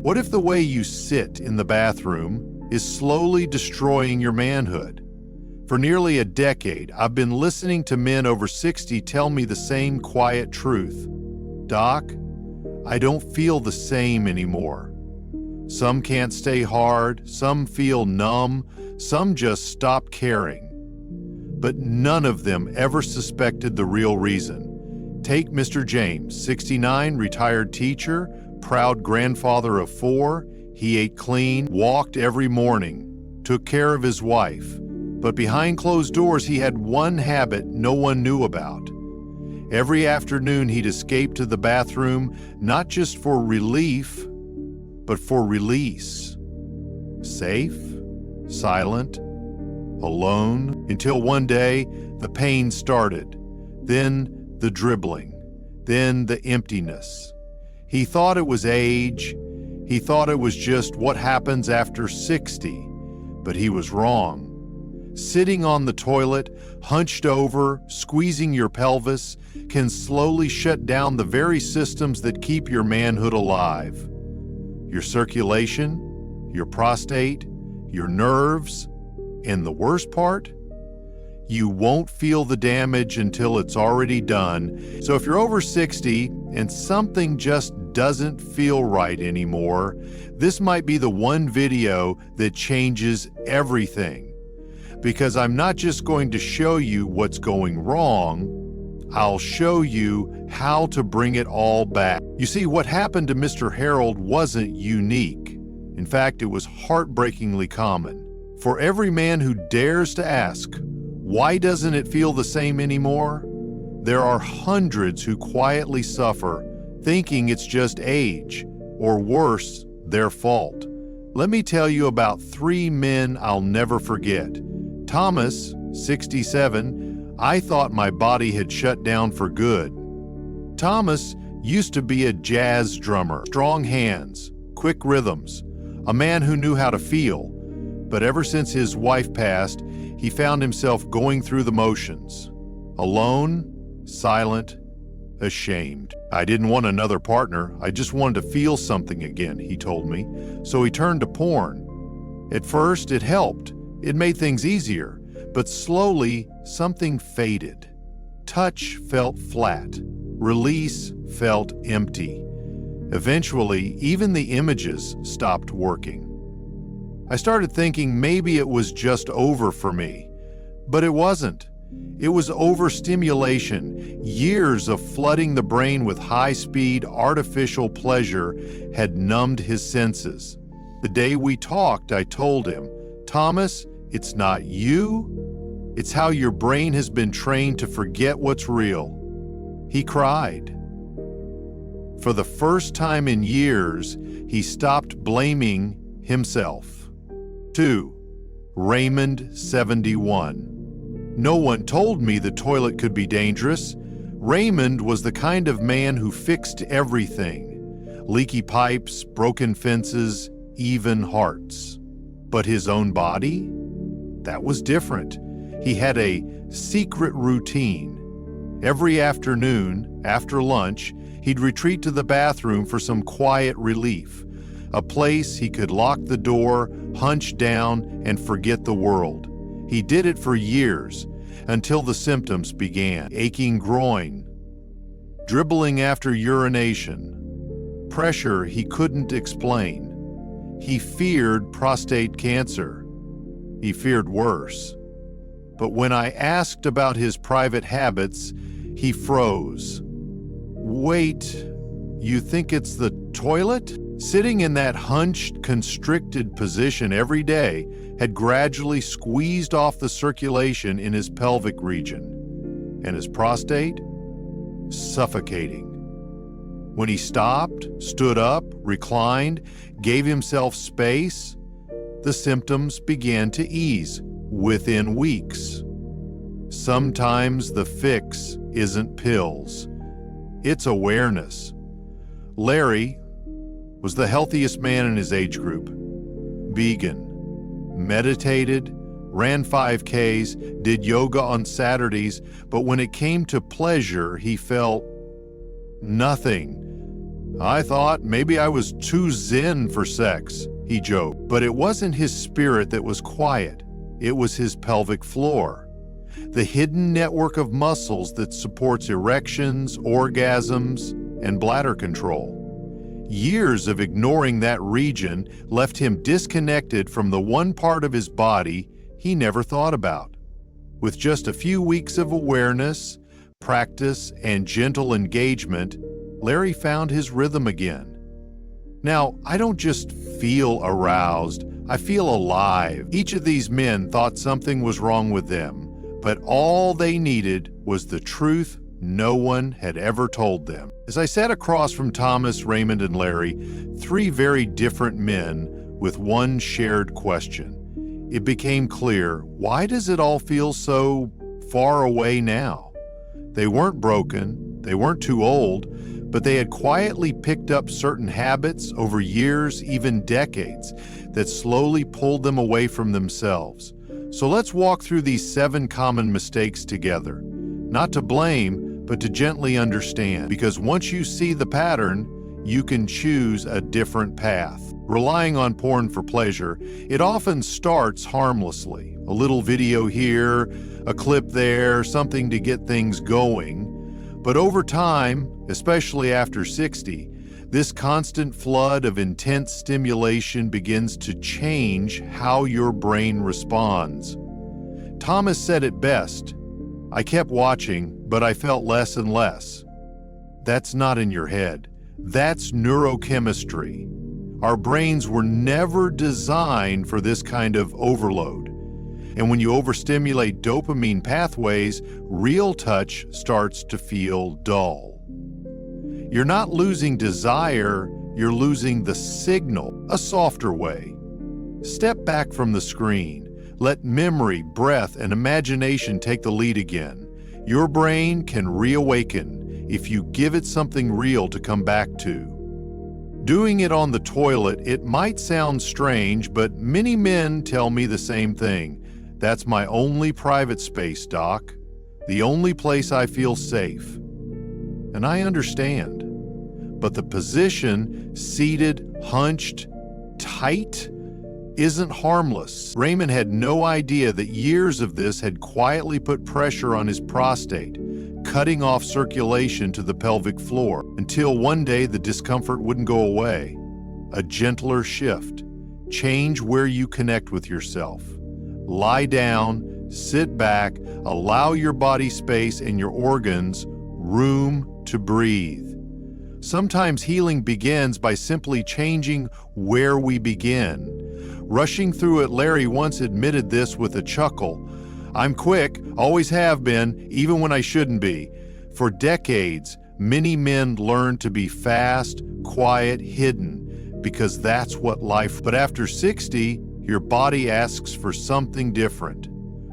What if the way you sit in the bathroom is slowly destroying your manhood? For nearly a decade, I've been listening to men over 60 tell me the same quiet truth. Doc, I don't feel the same anymore. Some can't stay hard, some feel numb, some just stop caring. But none of them ever suspected the real reason. Take Mr. James, 69, retired teacher, proud grandfather of 4. He ate clean, walked every morning, took care of his wife. But behind closed doors, he had one habit no one knew about. Every afternoon, he'd escape to the bathroom, not just for relief, but for release. Safe, silent, alone, until one day, the pain started. Then the dribbling, then the emptiness. He thought it was age. He thought it was just what happens after 60, but he was wrong. Sitting on the toilet, hunched over, squeezing your pelvis, can slowly shut down the very systems that keep your manhood alive. Your circulation, your prostate, your nerves, and the worst part, you won't feel the damage until it's already done. So if you're over 60 and something just doesn't feel right anymore, this might be the one video that changes everything. Because I'm not just going to show you what's going wrong, I'll show you how to bring it all back. You see, what happened to Mr. Harold wasn't unique. In fact, it was heartbreakingly common. For every man who dares to ask, why doesn't it feel the same anymore? There are hundreds who quietly suffer, thinking it's just age, or worse, their fault. Let me tell you about 3 men I'll never forget. Thomas, 67, I thought my body had shut down for good. Thomas used to be a jazz drummer, strong hands, quick rhythms, a man who knew how to feel. But ever since his wife passed, he found himself going through the motions. Alone, silent, ashamed. I didn't want another partner, I just wanted to feel something again, he told me. So he turned to porn. At first, it helped. It made things easier, but slowly something faded. Touch felt flat. Release felt empty. Eventually, even the images stopped working. I started thinking maybe it was just over for me, but it wasn't. It was overstimulation. Years of flooding the brain with high-speed, artificial pleasure had numbed his senses. The day we talked, I told him, Thomas, it's not you, it's how your brain has been trained to forget what's real. He cried. For the first time in years, he stopped blaming himself. 2. Raymond, 71. No one told me the toilet could be dangerous. Raymond was the kind of man who fixed everything. Leaky pipes, broken fences, even hearts. But his own body? That was different. He had a secret routine. Every afternoon, after lunch, he'd retreat to the bathroom for some quiet relief, a place he could lock the door, hunch down, and forget the world. He did it for years, until the symptoms began. Aching groin, dribbling after urination, pressure he couldn't explain. He feared prostate cancer. He feared worse. But when I asked about his private habits, he froze. Wait, you think it's the toilet? Sitting in that hunched, constricted position every day had gradually squeezed off the circulation in his pelvic region, and his prostate? Suffocating. When he stopped, stood up, reclined, gave himself space, the symptoms began to ease within weeks. Sometimes the fix isn't pills, it's awareness. Larry was the healthiest man in his age group. Vegan, meditated, ran 5Ks, did yoga on Saturdays, but when it came to pleasure, he felt nothing. I thought maybe I was too zen for sex, he joked. But it wasn't his spirit that was quiet. It was his pelvic floor, the hidden network of muscles that supports erections, orgasms, and bladder control. Years of ignoring that region left him disconnected from the one part of his body he never thought about. With just a few weeks of awareness, practice, and gentle engagement, Larry found his rhythm again. Now, I don't just feel aroused, I feel alive. Each of these men thought something was wrong with them, but all they needed was the truth no one had ever told them. As I sat across from Thomas, Raymond, and Larry, three very different men with one shared question, it became clear, why does it all feel so far away now? They weren't broken, they weren't too old, but they had quietly picked up certain habits over years, even decades, that slowly pulled them away from themselves. So let's walk through these 7 common mistakes together. Not to blame, but to gently understand. Because once you see the pattern, you can choose a different path. Relying on porn for pleasure, it often starts harmlessly. A little video here, a clip there, something to get things going. But over time, especially after 60, this constant flood of intense stimulation begins to change how your brain responds. Thomas said it best, "I kept watching, but I felt less and less." That's not in your head. That's neurochemistry. Our brains were never designed for this kind of overload. And when you overstimulate dopamine pathways, real touch starts to feel dull. You're not losing desire, you're losing the signal, a softer way. Step back from the screen. Let memory, breath, and imagination take the lead again. Your brain can reawaken if you give it something real to come back to. Doing it on the toilet, it might sound strange, but many men tell me the same thing. That's my only private space, Doc. The only place I feel safe. And I understand. But the position, seated, hunched, tight, isn't harmless. Raymond had no idea that years of this had quietly put pressure on his prostate, cutting off circulation to the pelvic floor, until one day the discomfort wouldn't go away. A gentler shift. Change where you connect with yourself. Lie down, sit back, allow your body space and your organs room to breathe. Sometimes healing begins by simply changing where we begin. Rushing through it, Larry once admitted this with a chuckle. "I'm quick, always have been, even when I shouldn't be." For decades, many men learned to be fast, quiet, hidden, because that's what life. But after 60, your body asks for something different.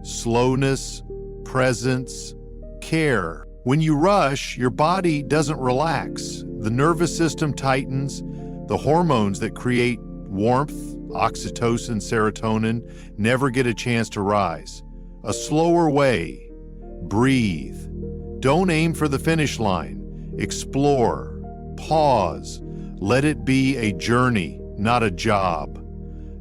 Slowness, presence, care. When you rush, your body doesn't relax. The nervous system tightens. The hormones that create warmth, oxytocin, serotonin, never get a chance to rise. A slower way. Breathe. Don't aim for the finish line. Explore. Pause. Let it be a journey, not a job.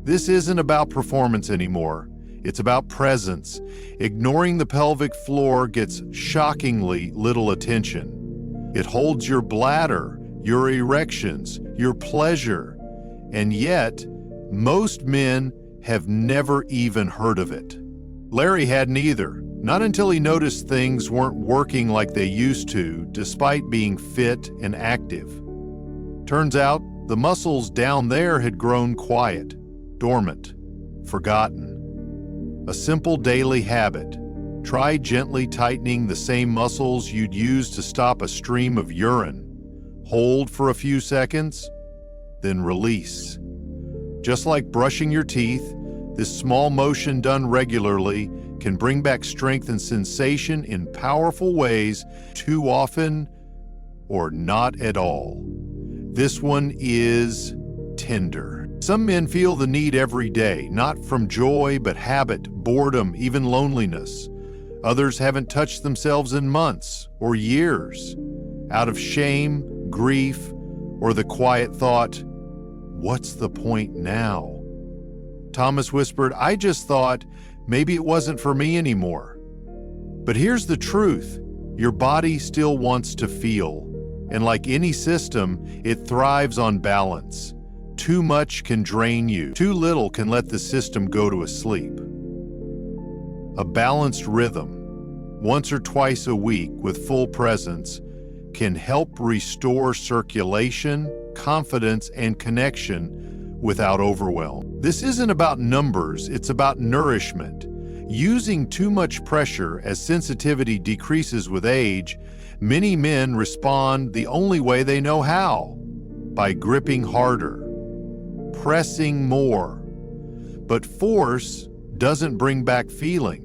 This isn't about performance anymore. It's about presence. Ignoring the pelvic floor gets shockingly little attention. It holds your bladder, your erections, your pleasure, and yet, most men have never even heard of it. Larry hadn't either, not until he noticed things weren't working like they used to, despite being fit and active. Turns out, the muscles down there had grown quiet, dormant, forgotten. A simple daily habit. Try gently tightening the same muscles you'd use to stop a stream of urine. Hold for a few seconds, then release. Just like brushing your teeth, this small motion done regularly can bring back strength and sensation in powerful ways, too often or not at all. This one is tender. Some men feel the need every day, not from joy, but habit, boredom, even loneliness. Others haven't touched themselves in months or years, out of shame, grief, Or the quiet thought, "What's the point now?" Thomas whispered, "I just thought maybe it wasn't for me anymore." But here's the truth. Your body still wants to feel. And like any system, it thrives on balance. Too much can drain you. Too little can let the system go to sleep. A balanced rhythm, once or twice a week with full presence, can help restore circulation, confidence, and connection without overwhelm. This isn't about numbers, it's about nourishment. Using too much pressure as sensitivity decreases with age, many men respond the only way they know how, by gripping harder, pressing more. But force doesn't bring back feeling.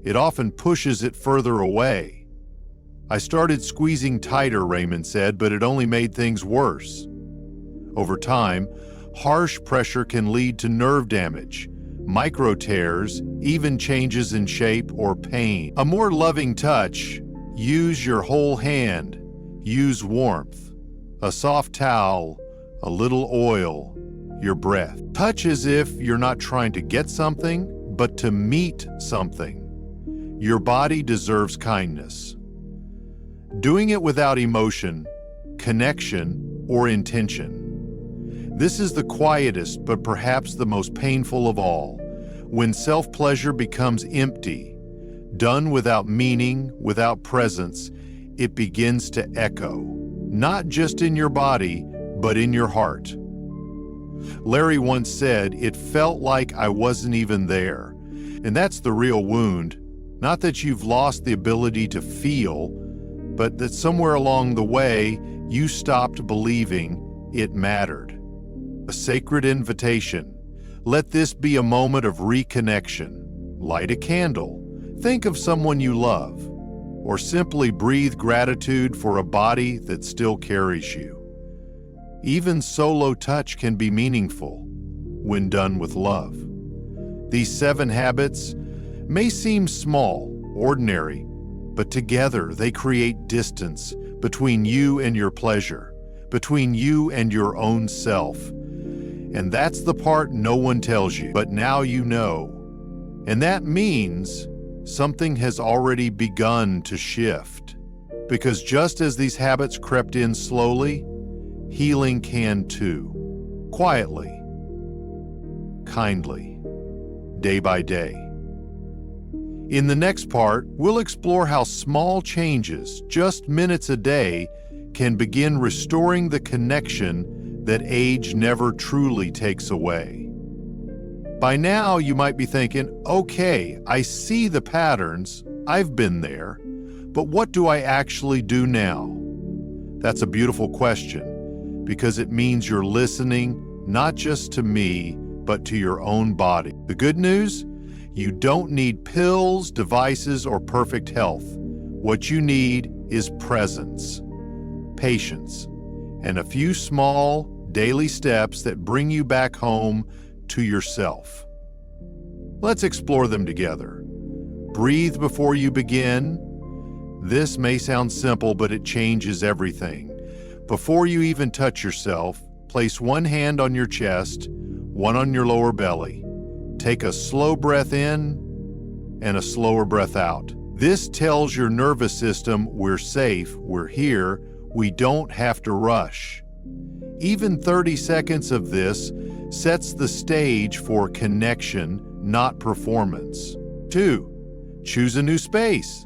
It often pushes it further away. "I started squeezing tighter," Raymond said, "but it only made things worse." Over time, harsh pressure can lead to nerve damage, micro tears, even changes in shape or pain. A more loving touch, use your whole hand, use warmth, a soft towel, a little oil, your breath. Touch as if you're not trying to get something, but to meet something. Your body deserves kindness. Doing it without emotion, connection, or intention. This is the quietest, but perhaps the most painful of all. When self-pleasure becomes empty, done without meaning, without presence, it begins to echo, not just in your body, but in your heart. Larry once said, "It felt like I wasn't even there." And that's the real wound. Not that you've lost the ability to feel, but that somewhere along the way, you stopped believing it mattered. A sacred invitation. Let this be a moment of reconnection. Light a candle. Think of someone you love. Or simply breathe gratitude for a body that still carries you. Even solo touch can be meaningful when done with love. These 7 habits may seem small, ordinary, but together they create distance between you and your pleasure, between you and your own self. And that's the part no one tells you, but now you know. And that means something has already begun to shift. Because just as these habits crept in slowly, healing can too. Quietly, kindly, day by day. In the next part, we'll explore how small changes, just minutes a day, can begin restoring the connection that age never truly takes away. By now, you might be thinking, okay, I see the patterns, I've been there, but what do I actually do now? That's a beautiful question, because it means you're listening not just to me, but to your own body. The good news? You don't need pills, devices, or perfect health. What you need is presence, patience, and a few small, daily steps that bring you back home to yourself. Let's explore them together. Breathe before you begin. This may sound simple, but it changes everything. Before you even touch yourself, place one hand on your chest, one on your lower belly. Take a slow breath in and a slower breath out. This tells your nervous system we're safe, we're here, we don't have to rush. Even 30 seconds of this sets the stage for connection, not performance. 2, choose a new space.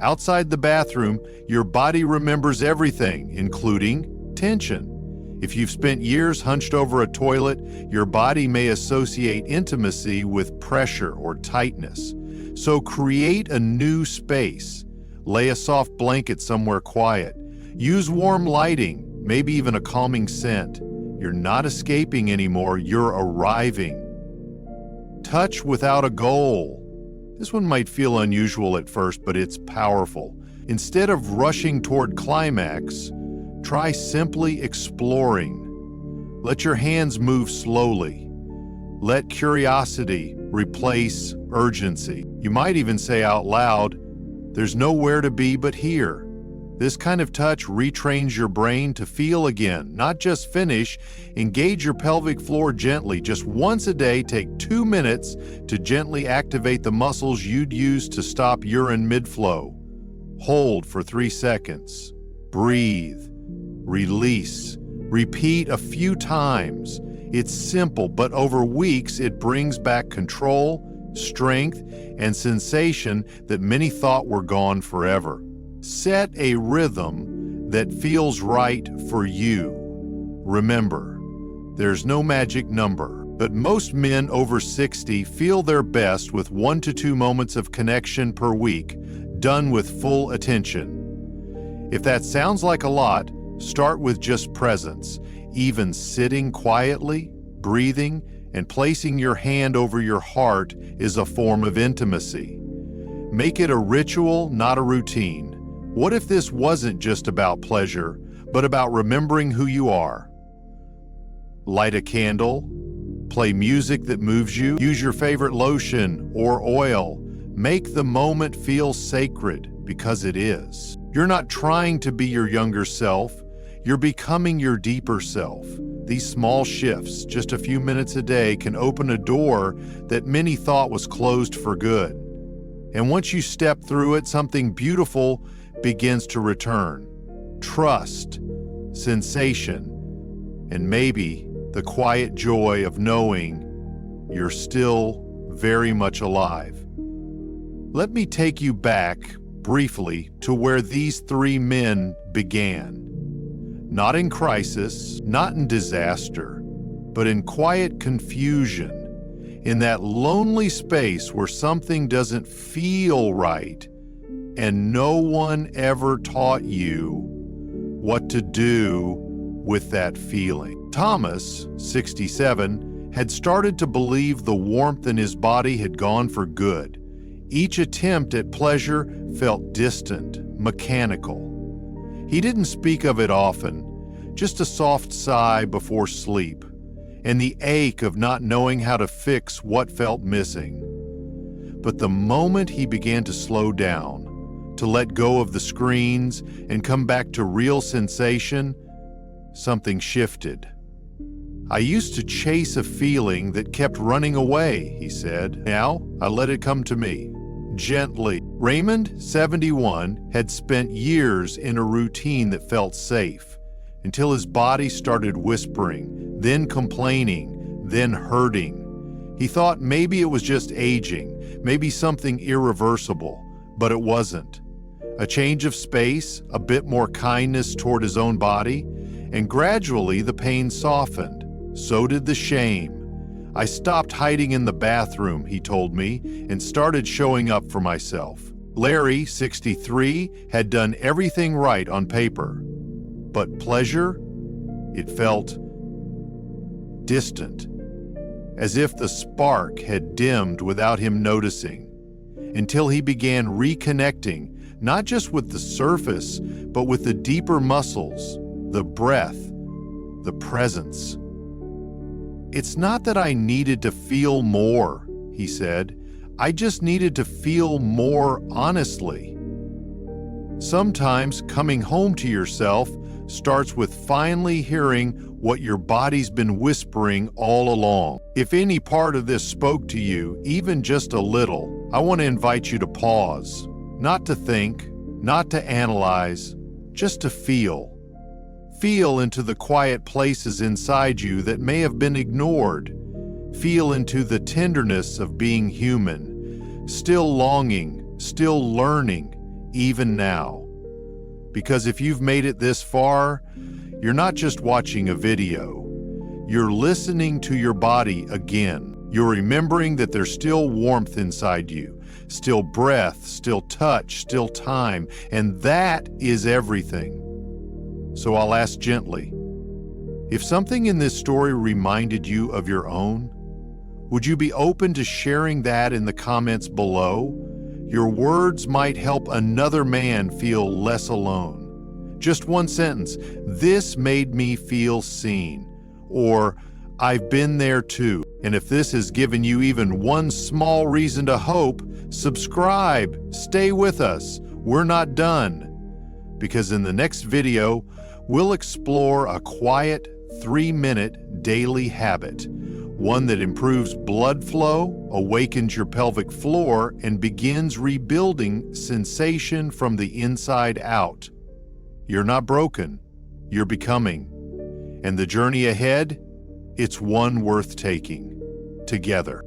Outside the bathroom, your body remembers everything, including tension. If you've spent years hunched over a toilet, your body may associate intimacy with pressure or tightness. So create a new space. Lay a soft blanket somewhere quiet. Use warm lighting, maybe even a calming scent. You're not escaping anymore, you're arriving. Touch without a goal. This one might feel unusual at first, but it's powerful. Instead of rushing toward climax, try simply exploring. Let your hands move slowly. Let curiosity replace urgency. You might even say out loud, "There's nowhere to be but here." This kind of touch retrains your brain to feel again, not just finish. Engage your pelvic floor gently. Just once a day, take 2 minutes to gently activate the muscles you'd use to stop urine mid-flow. Hold for 3 seconds. Breathe. Release. Repeat a few times. It's simple, but over weeks it brings back control, strength, and sensation that many thought were gone forever. Set a rhythm that feels right for you. Remember, there's no magic number, but most men over 60 feel their best with 1 to 2 moments of connection per week, done with full attention. If that sounds like a lot, start with just presence. Even sitting quietly, breathing, and placing your hand over your heart is a form of intimacy. Make it a ritual, not a routine. What if this wasn't just about pleasure, but about remembering who you are? Light a candle, play music that moves you, use your favorite lotion or oil. Make the moment feel sacred, because it is. You're not trying to be your younger self, you're becoming your deeper self. These small shifts, just a few minutes a day, can open a door that many thought was closed for good. And once you step through it, something beautiful begins to return. Trust, sensation, and maybe the quiet joy of knowing you're still very much alive. Let me take you back briefly to where these 3 men began. Not in crisis, not in disaster, but in quiet confusion, in that lonely space where something doesn't feel right, and no one ever taught you what to do with that feeling. Thomas, 67, had started to believe the warmth in his body had gone for good. Each attempt at pleasure felt distant, mechanical. He didn't speak of it often, just a soft sigh before sleep, and the ache of not knowing how to fix what felt missing. But the moment he began to slow down, to let go of the screens and come back to real sensation, something shifted. I used to chase a feeling that kept running away, he said. Now I let it come to me, gently. Raymond, 71, had spent years in a routine that felt safe, until his body started whispering, then complaining, then hurting. He thought maybe it was just aging, maybe something irreversible, but it wasn't. A change of space, a bit more kindness toward his own body, and gradually the pain softened. So did the shame. I stopped hiding in the bathroom, he told me, and started showing up for myself. Larry, 63, had done everything right on paper. But pleasure? It felt distant, as if the spark had dimmed without him noticing, until he began reconnecting, not just with the surface, but with the deeper muscles, the breath, the presence. It's not that I needed to feel more, he said. I just needed to feel more honestly. Sometimes coming home to yourself starts with finally hearing what your body's been whispering all along. If any part of this spoke to you, even just a little, I want to invite you to pause. Not to think, not to analyze, just to feel. Feel into the quiet places inside you that may have been ignored. Feel into the tenderness of being human, still longing, still learning, even now. Because if you've made it this far, you're not just watching a video. You're listening to your body again. You're remembering that there's still warmth inside you, still breath, still touch, still time, and that is everything. So I'll ask gently, if something in this story reminded you of your own, would you be open to sharing that in the comments below? Your words might help another man feel less alone. Just one sentence, this made me feel seen, or I've been there too. And if this has given you even one small reason to hope, subscribe, stay with us. We're not done. because in the next video, we'll explore a quiet 3-minute daily habit, one that improves blood flow, awakens your pelvic floor, and begins rebuilding sensation from the inside out. You're not broken, you're becoming. And the journey ahead, it's one worth taking, together.